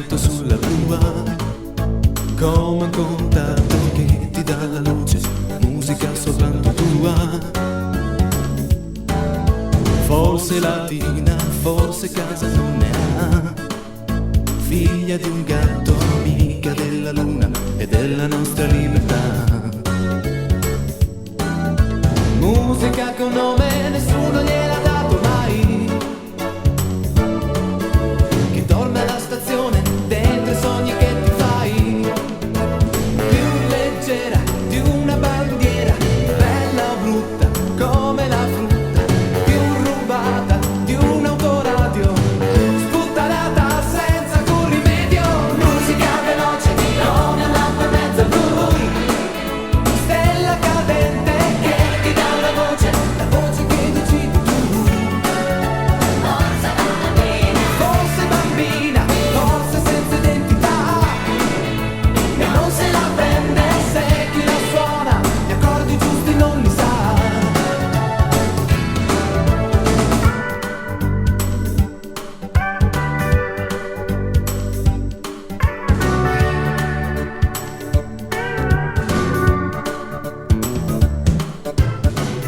vento sulla prua, come un contatto che ti dà la luce, musica soltanto tua. Forse latina, forse casa non ne ha, figlia di un gatto, amica della luna e della nostra libertà. Musica con nome nessuno gliel'ha dato mai, che torna alla stazione dentro i sogni che ti fai, più leggera di una bandiera, bella o brutta come la frutta, più rubata di un autoradio, sputtanata senza alcun rimedio. Musica veloce, non è un'acqua e mezza blu, stella cadente che ti dà una voce, la voce che decidi tu. Forse bambina, forse senza identità, e non se la prende se chi la suona, gli accordi giusti non li sa.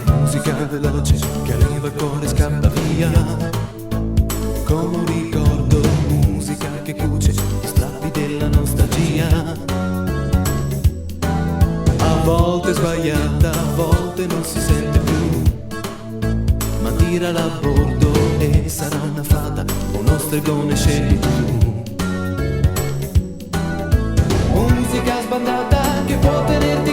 Musica veloce che arriva il cuore e scappa via, come un ricordo, musica che cuce gli strappi della nostalgia. A volte sbagliata, a volte non si sente più, ma tirala a bordo e sarà una fata o uno stregone, scegli tu. Musica sbandata che può tenerti